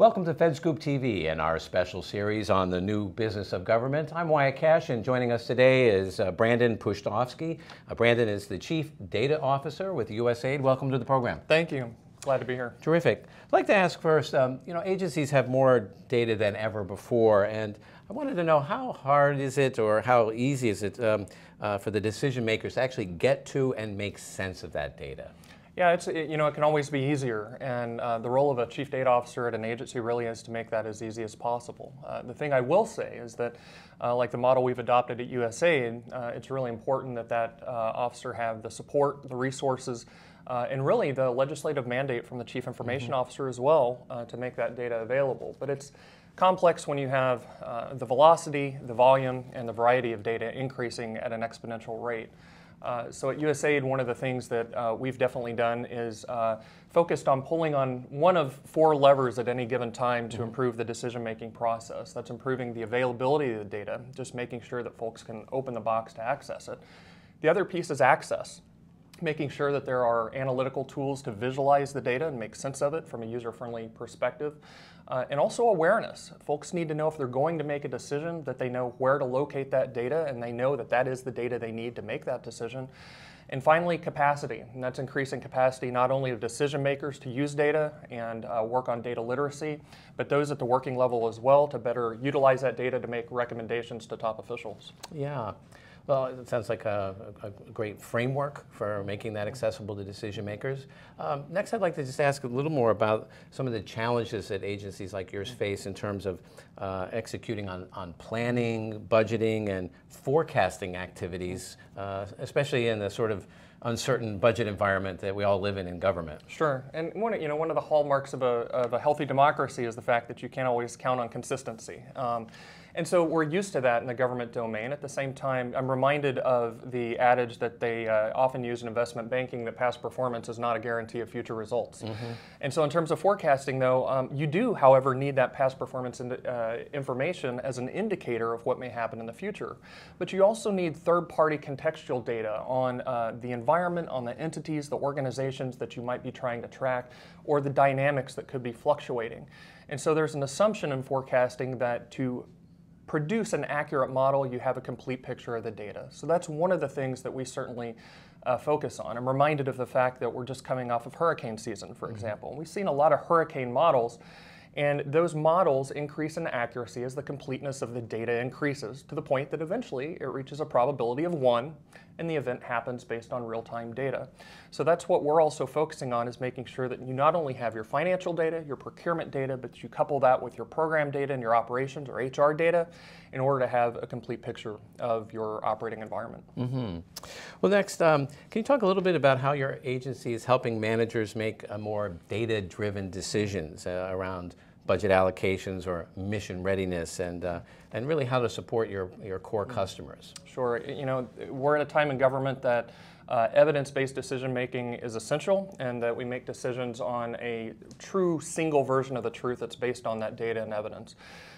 Welcome to FedScoop TV and our special series on the new business of government. I'm Wyatt Cash, and joining us today is Brandon Pustejovsky. Brandon is the Chief Data Officer with USAID. Welcome to the program. Thank you. Glad to be here. Terrific. I'd like to ask first, agencies have more data than ever before, and I wanted to know how hard is it or how easy is it for the decision makers to actually get to and make sense of that data? Yeah, it can always be easier, and the role of a chief data officer at an agency really is to make that as easy as possible. The thing I will say is that, like the model we've adopted at USAID, it's really important that that officer have the support, the resources, and really the legislative mandate from the chief information officer as well to make that data available. But it's complex when you have the velocity, the volume, and the variety of data increasing at an exponential rate. So at USAID, one of the things that we've definitely done is focused on pulling on one of four levers at any given time to improve the decision-making process. That's improving the availability of the data, just making sure that folks can open the box to access it. The other piece is access, making sure that there are analytical tools to visualize the data and make sense of it from a user-friendly perspective. And also awareness. Folks need to know if they're going to make a decision that they know where to locate that data and they know that that is the data they need to make that decision. And finally, capacity. And that's increasing capacity not only of decision makers to use data and work on data literacy, but those at the working level as well to better utilize that data to make recommendations to top officials. Yeah. Well, it sounds like a great framework for making that accessible to decision makers. Next, I'd like to just ask a little more about some of the challenges that agencies like yours face in terms of executing on planning, budgeting, and forecasting activities, especially in the sort of uncertain budget environment that we all live in government. Sure, and one of the hallmarks of a healthy democracy is the fact that you can't always count on consistency. And so we're used to that in the government domain. At the same time, I'm reminded of the adage that they often use in investment banking that past performance is not a guarantee of future results. And so in terms of forecasting, though, you do, however, need that past performance information as an indicator of what may happen in the future. But you also need third-party contextual data on the environment, on the entities, the organizations that you might be trying to track, or the dynamics that could be fluctuating. And so there's an assumption in forecasting that to produce an accurate model, you have a complete picture of the data. So that's one of the things that we certainly focus on. I'm reminded of the fact that we're just coming off of hurricane season, for example. And we've seen a lot of hurricane models, and those models increase in accuracy as the completeness of the data increases to the point that eventually it reaches a probability of 1, and the event happens based on real-time data. So that's what we're also focusing on, is making sure that you not only have your financial data, your procurement data, but you couple that with your program data and your operations or HR data in order to have a complete picture of your operating environment. Well, next, can you talk a little bit about how your agency is helping managers make more data-driven decisions around budget allocations or mission readiness, and really how to support your core customers? Sure. We're in a time in government that evidence-based decision-making is essential, and that we make decisions on a true single version of the truth that's based on that data and evidence.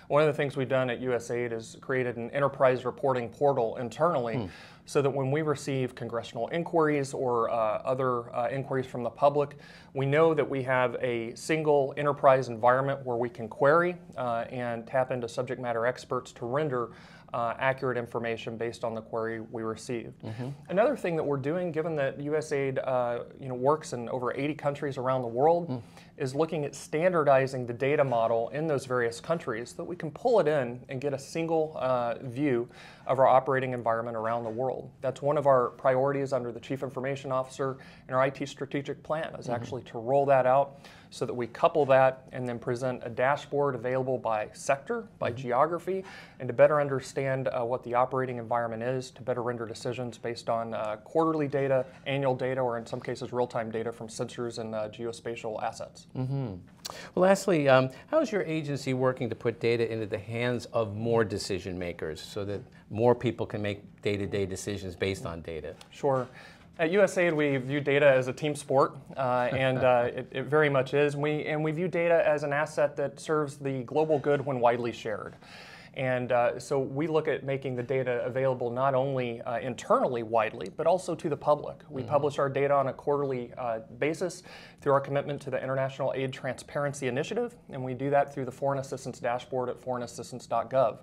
One of the things we've done at USAID is created an enterprise reporting portal internally so that when we receive congressional inquiries or other inquiries from the public, we know that we have a single enterprise environment where we can query and tap into subject matter experts to render accurate information based on the query we received. Another thing that we're doing, given that USAID works in over 80 countries around the world, is looking at standardizing the data model in those various countries so that we can pull it in and get a single view of our operating environment around the world. That's one of our priorities under the Chief Information Officer in our IT strategic plan, is actually to roll that out so that we couple that and then present a dashboard available by sector, by geography, and to better understand what the operating environment is, to better render decisions based on quarterly data, annual data, or in some cases real-time data from sensors and geospatial assets. Well, lastly, how is your agency working to put data into the hands of more decision makers so that more people can make day-to-day decisions based on data? Sure. At USAID, we view data as a team sport, and it very much is. And we view data as an asset that serves the global good when widely shared. And so we look at making the data available not only internally widely, but also to the public. We publish our data on a quarterly basis through our commitment to the International Aid Transparency Initiative, and we do that through the Foreign Assistance Dashboard at foreignassistance.gov.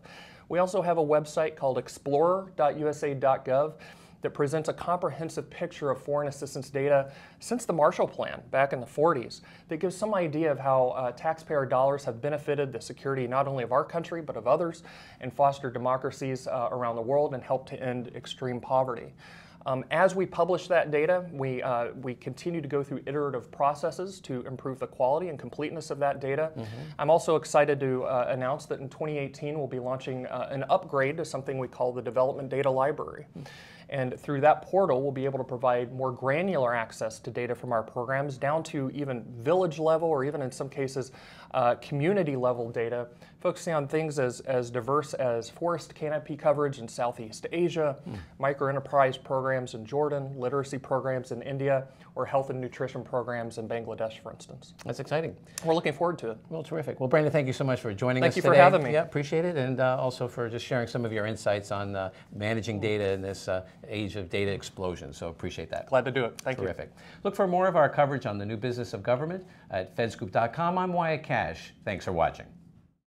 We also have a website called explorer.usaid.gov that presents a comprehensive picture of foreign assistance data since the Marshall Plan back in the 40s that gives some idea of how taxpayer dollars have benefited the security not only of our country but of others and fostered democracies around the world and helped to end extreme poverty. As we publish that data, we continue to go through iterative processes to improve the quality and completeness of that data. I'm also excited to announce that in 2018 we'll be launching an upgrade to something we call the Development Data Library. And through that portal, we'll be able to provide more granular access to data from our programs down to even village level or even in some cases community level data, focusing on things as diverse as forest canopy coverage in Southeast Asia, microenterprise programs in Jordan, literacy programs in India, or health and nutrition programs in Bangladesh, for instance. That's exciting. We're looking forward to it. Well, terrific. Well, Brandon, thank you so much for joining us today. Thank you for having me. Yeah, appreciate it, and also for just sharing some of your insights on managing data in this age of data explosion. So appreciate that. Glad to do it. Thank you. Terrific. Look for more of our coverage on the new business of government at fedscoop.com. I'm Wyatt Cash. Thanks for watching.